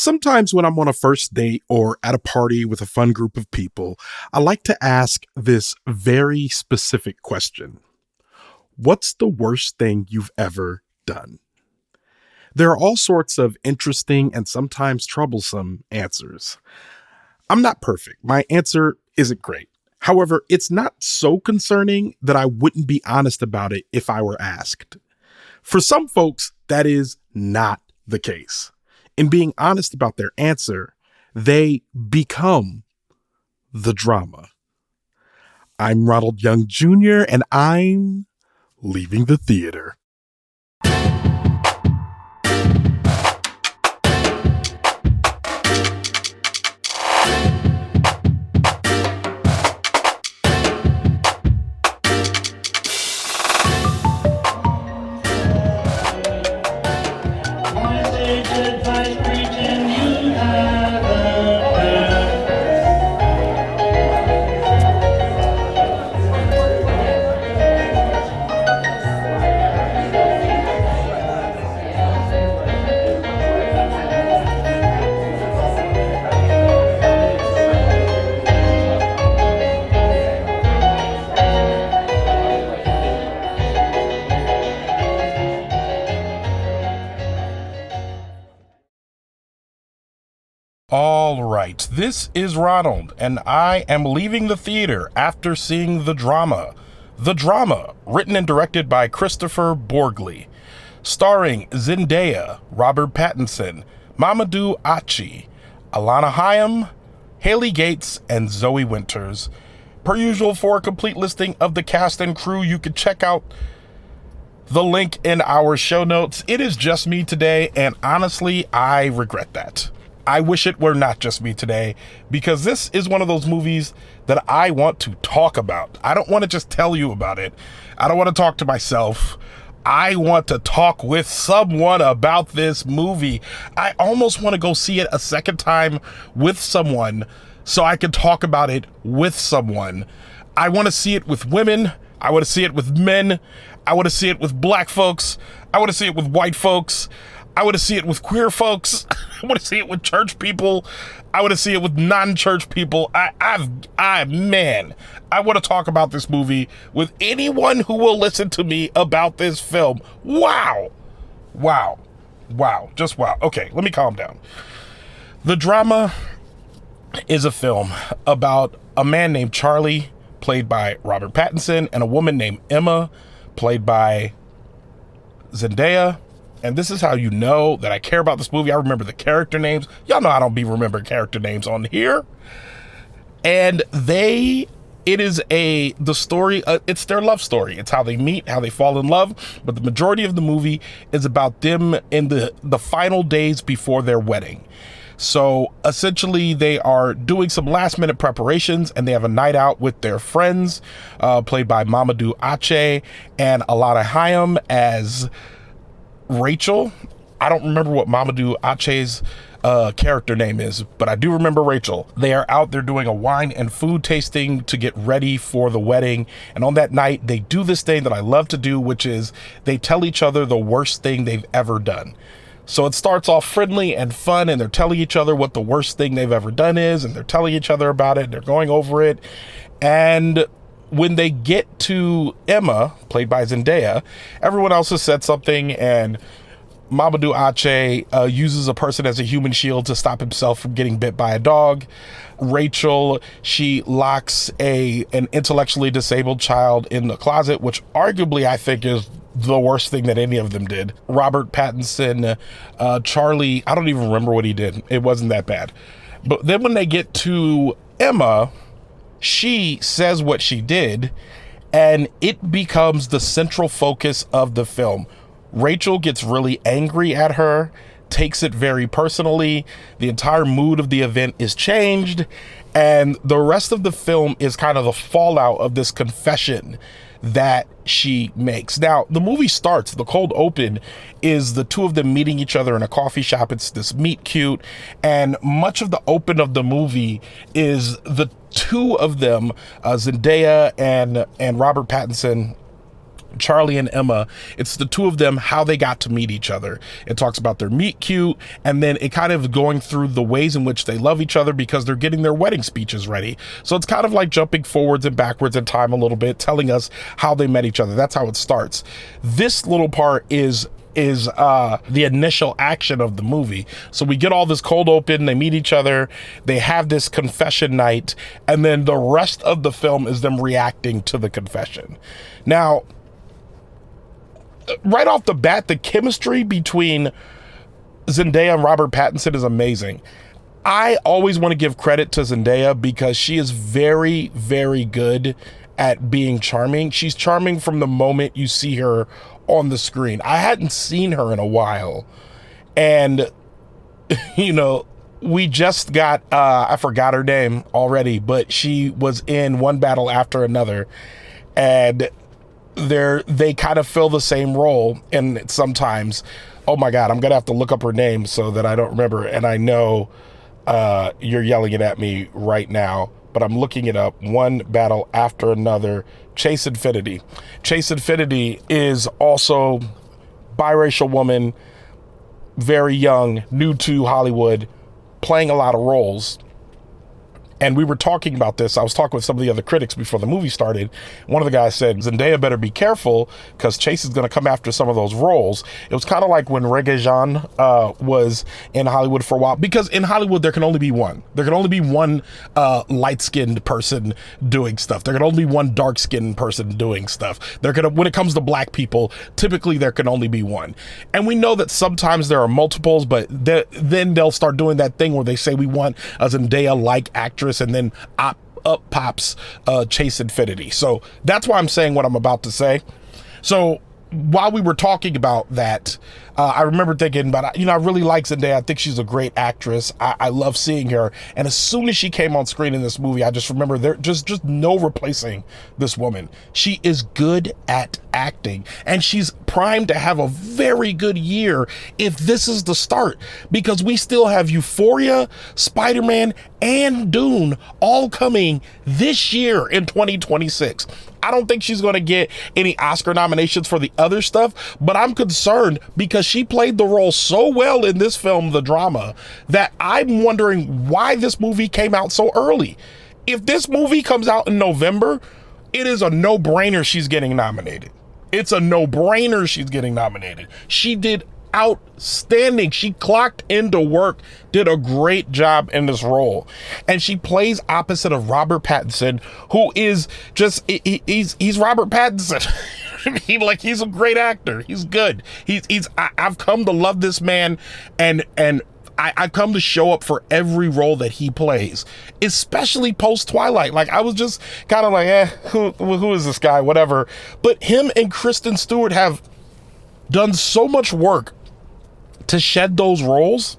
Sometimes when I'm on a first date or at a party with a fun group of people, I like to ask this very specific question. What's the worst thing you've ever done? There are all sorts of interesting and sometimes troublesome answers. I'm not perfect. My answer isn't great. However, it's not so concerning that I wouldn't be honest about it if I were asked. For some folks, that is not the case. In being honest about their answer, they become the drama. I'm Ronald Young Jr., and I'm leaving the theater. All right, this is Ronald, and I am leaving the theater after seeing The Drama. The Drama, written and directed by Kristoffer Borgli, starring Zendaya, Robert Pattinson, Mamoudou Athie, Alana Haim, Hailey Gates, and Zoe Winters. Per usual, for a complete listing of the cast and crew, you can check out the link in our show notes. It is just me today, and honestly, I regret that. I wish it were not just me today, because this is one of those movies that I want to talk about. I don't want to just tell you about it. I don't want to talk to myself. I want to talk with someone about this movie. I almost want to go see it a second time with someone so I can talk about it with someone. I want to see it with women. I want to see it with men. I want to see it with black folks. I want to see it with white folks. I want to see it with queer folks. I want to see it with church people. I want to see it with non-church people. Man, I want to talk about this movie with anyone who will listen to me about this film. Wow. Just wow. Okay, let me calm down. The Drama is a film about a man named Charlie, played by Robert Pattinson, and a woman named Emma, played by Zendaya. And this is how you know that I care about this movie. I remember the character names. Y'all know I don't be remembering character names on here. And the story, it's their love story. It's how they meet, how they fall in love. But the majority of the movie is about them in the final days before their wedding. So essentially they are doing some last minute preparations, and they have a night out with their friends, played by Mamoudou Athie and Alana Haim as Rachel. I don't remember what Mamoudou Athie's character name is, but I do remember Rachel. They are out there doing a wine and food tasting to get ready for the wedding. And on that night, they do this thing that I love to do, which is they tell each other the worst thing they've ever done. So it starts off friendly and fun, and they're telling each other what the worst thing they've ever done is, and they're telling each other about it. They're going over it. And when they get to Emma, played by Zendaya, everyone else has said something, and Mamoudou Athie uses a person as a human shield to stop himself from getting bit by a dog. Rachel, she locks an intellectually disabled child in the closet, which arguably I think is the worst thing that any of them did. Robert Pattinson, Charlie, I don't even remember what he did. It wasn't that bad. But then when they get to Emma, she says what she did, and it becomes the central focus of the film. Rachel gets really angry at her, takes it very personally. The entire mood of the event is changed, and the rest of the film is kind of the fallout of this confession that she makes. Now, the movie starts, the cold open is the two of them meeting each other in a coffee shop. It's this meet cute, and much of the open of the movie is the two of them, Zendaya and Robert Pattinson, Charlie and Emma. It's the two of them, how they got to meet each other. It talks about their meet cute, and then it kind of going through the ways in which they love each other because they're getting their wedding speeches ready. So it's kind of like jumping forwards and backwards in time a little bit, telling us how they met each other. That's how it starts. This little part is the initial action of the movie. So we get all this cold open, they meet each other, they have this confession night, and then the rest of the film is them reacting to the confession. Now, right off the bat, the chemistry between Zendaya and Robert Pattinson is amazing. I always want to give credit to Zendaya because she is very, very good at being charming. She's charming from the moment you see her on the screen. I hadn't seen her in a while. And, you know, we just got, I forgot her name already, but she was in One Battle After Another. And they kind of fill the same role. And sometimes, oh my God, I'm going to have to look up her name so that I don't remember. And I know you're yelling it at me right now, but I'm looking it up. One Battle After Another. Chase Infinity. Chase Infinity is also biracial woman, very young, new to Hollywood, playing a lot of roles. And we were talking about this. I was talking with some of the other critics before the movie started. One of the guys said, Zendaya better be careful because Chase is going to come after some of those roles. It was kind of like when Regé-Jean was in Hollywood for a while, because in Hollywood, there can only be one. There can only be one light-skinned person doing stuff. There can only be one dark-skinned person doing stuff. When it comes to black people, typically there can only be one. And we know that sometimes there are multiples, but then they'll start doing that thing where they say we want a Zendaya-like actress, and then up pops Chase Infinity. So that's why I'm saying what I'm about to say. So while we were talking about that, I remember thinking, but I really like Zendaya. I think she's a great actress. I love seeing her. And as soon as she came on screen in this movie, I just remember there just no replacing this woman. She is good at acting, and she's primed to have a very good year if this is the start, because we still have Euphoria, Spider-Man, and Dune all coming this year in 2026. I don't think she's going to get any Oscar nominations for the other stuff, but I'm concerned because she played the role so well in this film, The Drama, that I'm wondering why this movie came out so early. If this movie comes out in November, it is a no-brainer she's getting nominated. It's a no-brainer she's getting nominated. She did outstanding. She clocked into work, did a great job in this role. And she plays opposite of Robert Pattinson, who is just, he's Robert Pattinson. He's a great actor. He's good. I've come to love this man, and I've come to show up for every role that he plays, especially post Twilight. Like, I was just kind of like, who is this guy? Whatever. But him and Kristen Stewart have done so much work to shed those roles.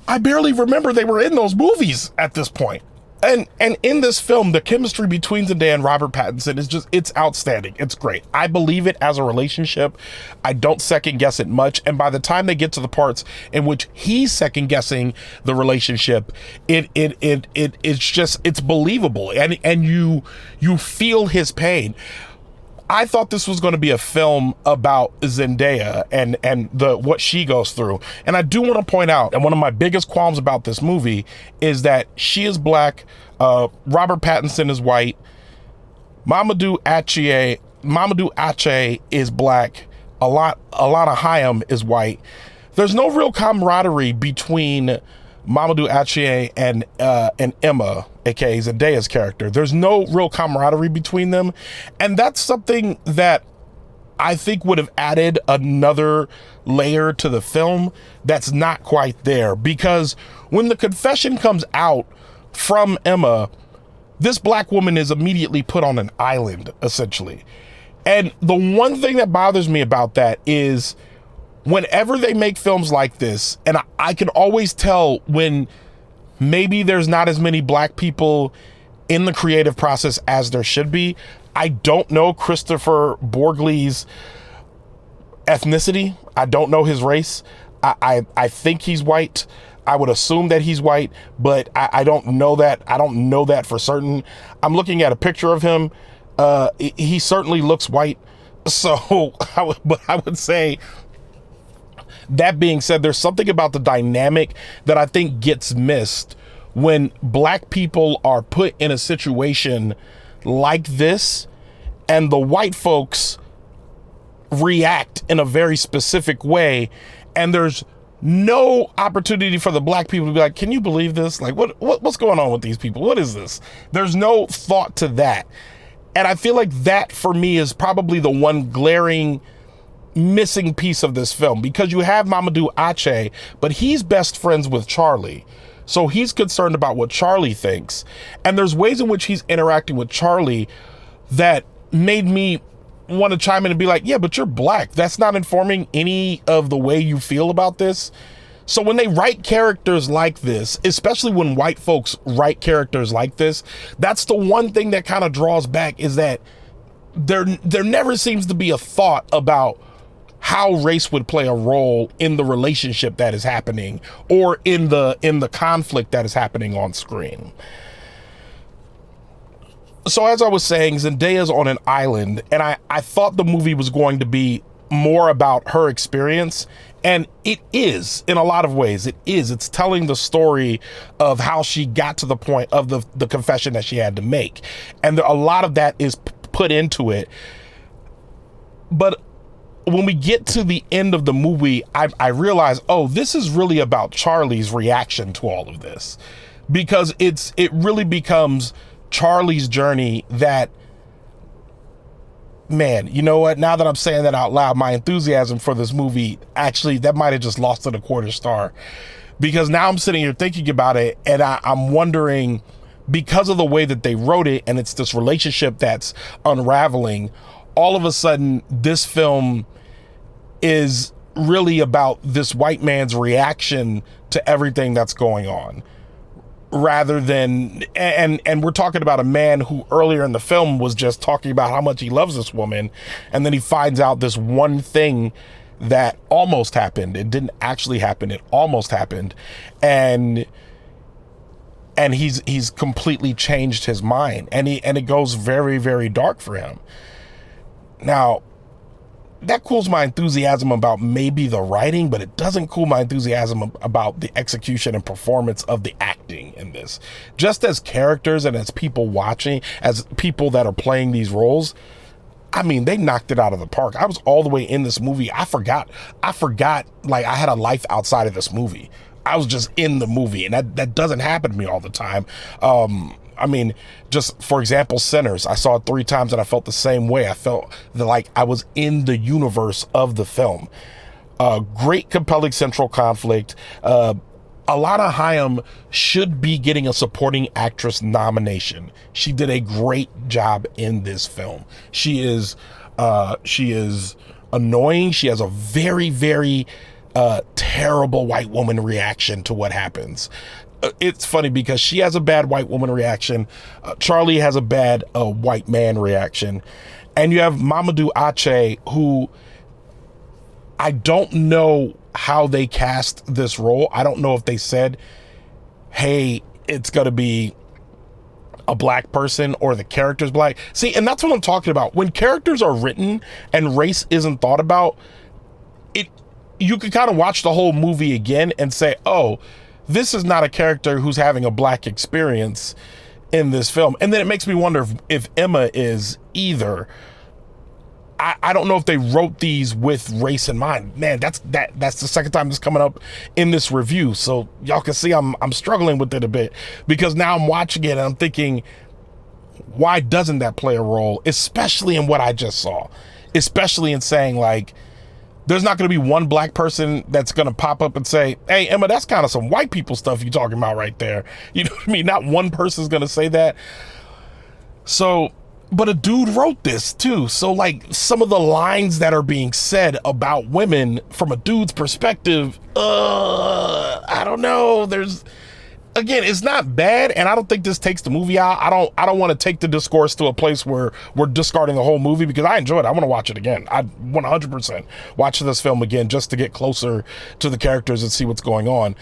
I barely remember they were in those movies at this point. And in this film, the chemistry between Zendaya and Robert Pattinson is it's outstanding. It's great. I believe it as a relationship. I don't second guess it much. And by the time they get to the parts in which he's second guessing the relationship, it's believable. And you feel his pain. I thought this was going to be a film about Zendaya and what she goes through. And I do want to point out, and one of my biggest qualms about this movie is that she is black, Robert Pattinson is white, Mamoudou Athie is black, Alana Haim is white. There's no real camaraderie between Mamoudou Athie and Emma, aka Zendaya's character. There's no real camaraderie between them, and that's something that I think would have added another layer to the film that's not quite there. Because when the confession comes out from Emma, this black woman is immediately put on an island, essentially. And the one thing that bothers me about that is whenever they make films like this, and I can always tell when maybe there's not as many black people in the creative process as there should be. I don't know Kristoffer Borgli's ethnicity. I don't know his race. I think he's white. I would assume that he's white, but I don't know that. I don't know that for certain. I'm looking at a picture of him. He certainly looks white. So, but I would say, that being said, there's something about the dynamic that I think gets missed when black people are put in a situation like this, and the white folks react in a very specific way, and there's no opportunity for the black people to be like, can you believe this? Like, what's going on with these people? What is this? There's no thought to that. And I feel like that, for me, is probably the one glaring missing piece of this film, because you have Mamoudou Athie, but he's best friends with Charlie. So he's concerned about what Charlie thinks. And there's ways in which he's interacting with Charlie that made me want to chime in and be like, yeah, but you're black. That's not informing any of the way you feel about this. So when they write characters like this, especially when white folks write characters like this, that's the one thing that kind of draws back, is that there never seems to be a thought about how race would play a role in the relationship that is happening, or in the conflict that is happening on screen. So as I was saying, Zendaya's on an island, and I thought the movie was going to be more about her experience, and it is, in a lot of ways. It is. It's telling the story of how she got to the point of the confession that she had to make, and a lot of that is put into it. But when we get to the end of the movie, I realize, oh, this is really about Charlie's reaction to all of this, because it really becomes Charlie's journey that, man, you know what? Now that I'm saying that out loud, my enthusiasm for this movie, actually, that might have just lost it a quarter star, because now I'm sitting here thinking about it, and I'm wondering, because of the way that they wrote it, and it's this relationship that's unraveling, all of a sudden, this film is really about this white man's reaction to everything that's going on, rather than, and we're talking about a man who earlier in the film was just talking about how much he loves this woman, and then he finds out this one thing that almost happened. It didn't actually happen. It almost happened. And he's completely changed his mind, and it goes very, very dark for him. Now, that cools my enthusiasm about maybe the writing, but it doesn't cool my enthusiasm about the execution and performance of the acting in this. Just as characters and as people watching, as people that are playing these roles, I mean, they knocked it out of the park. I was all the way in this movie. I forgot like I had a life outside of this movie. I was just in the movie, and that doesn't happen to me all the time. I mean, just for example, Sinners, I saw it 3 times and I felt the same way. I felt like I was in the universe of the film. Great, compelling central conflict. Alana Haim should be getting a supporting actress nomination. She did a great job in this film. She is annoying. She has a very, very terrible white woman reaction to what happens. It's funny because she has a bad white woman reaction. Charlie has a bad white man reaction. And you have Mamoudou Athie, who I don't know how they cast this role. I don't know if they said, hey, it's going to be a black person or the character's black. See, and that's what I'm talking about. When characters are written and race isn't thought about, you can kind of watch the whole movie again and say, oh, this is not a character who's having a black experience in this film. And then it makes me wonder if Emma is either. I don't know if they wrote these with race in mind. Man, that's the second time this coming up in this review. So y'all can see I'm struggling with it a bit, because now I'm watching it and I'm thinking, why doesn't that play a role? Especially in what I just saw. Especially in saying, like, there's not going to be one black person that's going to pop up and say, hey, Emma, that's kind of some white people stuff you're talking about right there. You know what I mean? Not one person's going to say that. So, but a dude wrote this too. So, like, some of the lines that are being said about women from a dude's perspective, I don't know. Again, it's not bad, and I don't think this takes the movie out. I don't want to take the discourse to a place where we're discarding the whole movie, because I enjoyed it. I want to watch it again. I 100% watch this film again just to get closer to the characters and see what's going on.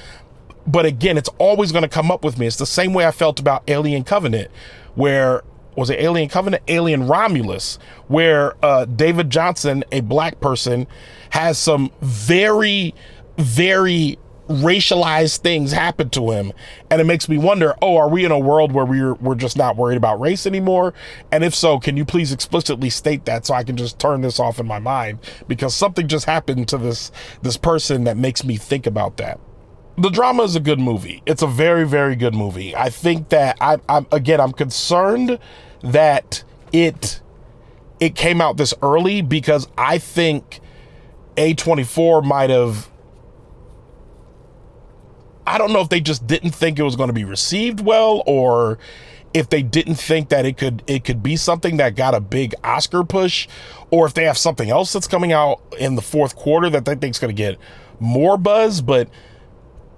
But again, it's always going to come up with me. It's the same way I felt about Alien Covenant, where was it Alien Covenant? Alien Romulus, where David Johnson, a black person, has some very, very racialized things happen to him, and it makes me wonder, oh, are we in a world where we're just not worried about race anymore? And if so, can you please explicitly state that so I can just turn this off in my mind, because something just happened to this person that makes me think about that. The Drama is a good movie. It's a very, very good movie. I think that I'm concerned that it came out this early, because I think A24 might have, I don't know if they just didn't think it was going to be received well, or if they didn't think that it could be something that got a big Oscar push, or if they have something else that's coming out in the fourth quarter that they think is going to get more buzz. But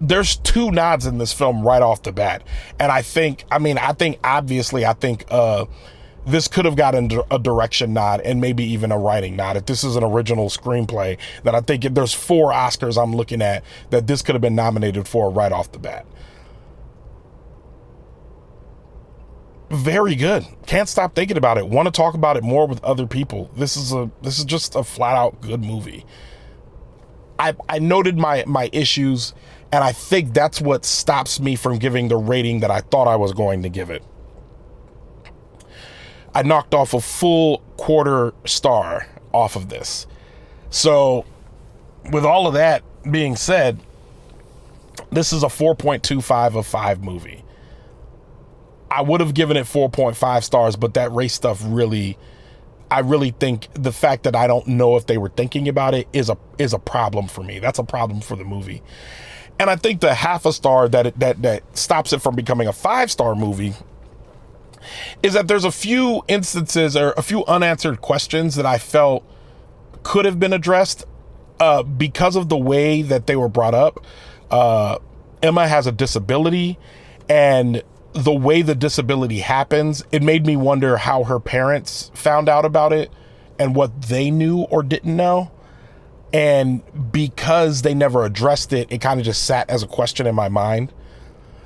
there's two nods in this film right off the bat. And I think this could have gotten a direction nod and maybe even a writing nod. If this is an original screenplay, then I think there's 4 Oscars I'm looking at that this could have been nominated for right off the bat. Very good. Can't stop thinking about it. Want to talk about it more with other people. This is just a flat out good movie. I noted my issues, and I think that's what stops me from giving the rating that I thought I was going to give it. I knocked off a full quarter star off of this. So with all of that being said, this is a 4.25 of 5 movie. I would have given it 4.5 stars, but that race stuff I really think the fact that I don't know if they were thinking about it is a problem for me. That's a problem for the movie. And I think the half a star that stops it from becoming a 5-star movie is that there's a few instances or a few unanswered questions that I felt could have been addressed because of the way that they were brought up. Emma has a disability, and the way the disability happens, it made me wonder how her parents found out about it and what they knew or didn't know. And because they never addressed it, it kind of just sat as a question in my mind.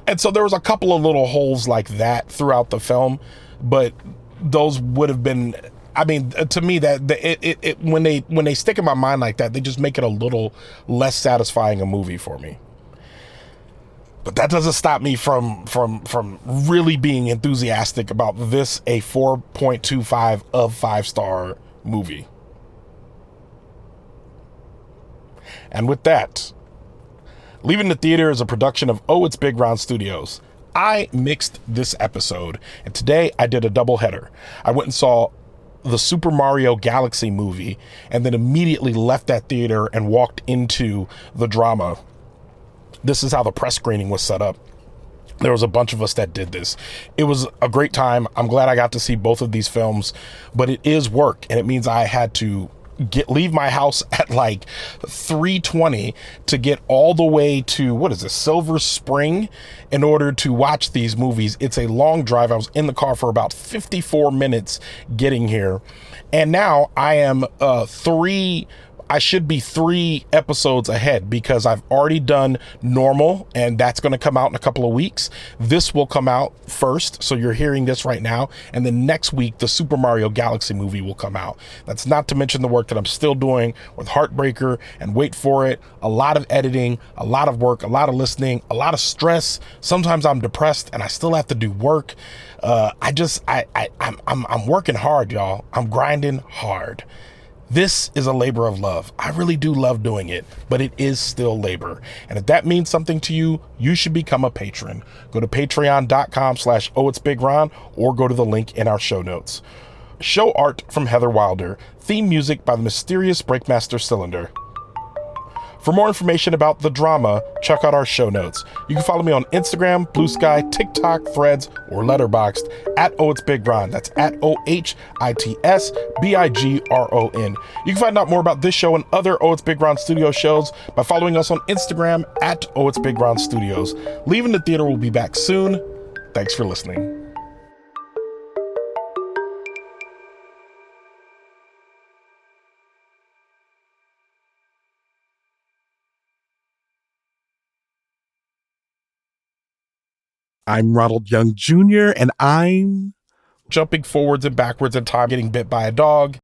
And so there was a couple of little holes like that throughout the film, but those would have been, I mean, to me, that when they stick in my mind like that, they just make it a little less satisfying a movie for me. But that doesn't stop me from really being enthusiastic about this, a 4.25 of 5-star movie. And with that, Leaving the Theater is a production of Oh It's Big Round Studios. I mixed this episode, and today I did a double header. I went and saw the Super Mario Galaxy movie, and then immediately left that theater and walked into The Drama. This is how the press screening was set up. There was a bunch of us that did this. It was a great time. I'm glad I got to see both of these films, but it is work, and it means I had to leave my house at like 3:20 to get all the way to, what is this, Silver Spring, in order to watch these movies. It's a long drive. I was in the car for about 54 minutes getting here, and now I am I should be 3 episodes ahead, because I've already done Normal, and that's going to come out in a couple of weeks. This will come out first, so you're hearing this right now, and then next week the Super Mario Galaxy movie will come out. That's not to mention the work that I'm still doing with Heartbreaker and Wait For It. A lot of editing, a lot of work, a lot of listening, a lot of stress. Sometimes I'm depressed and I still have to do work. I'm working hard, y'all. I'm grinding hard. This is a labor of love. I really do love doing it, but it is still labor. And if that means something to you, you should become a patron. Go to patreon.com/ohitsbigron, or go to the link in our show notes. Show art from Heather Wilder. Theme music by the mysterious Breakmaster Cylinder. For more information about The Drama, check out our show notes. You can follow me on Instagram, Blue Sky, TikTok, Threads, or Letterboxd at Oh It's Big Ron. That's at OHITSBIGRON. You can find out more about this show and other Oh It's Big Ron Studio shows by following us on Instagram at Oh It's Big Ron Studios. Leaving the Theater will be back soon. Thanks for listening. I'm Ronald Young Jr., and I'm jumping forwards and backwards in time, getting bit by a dog.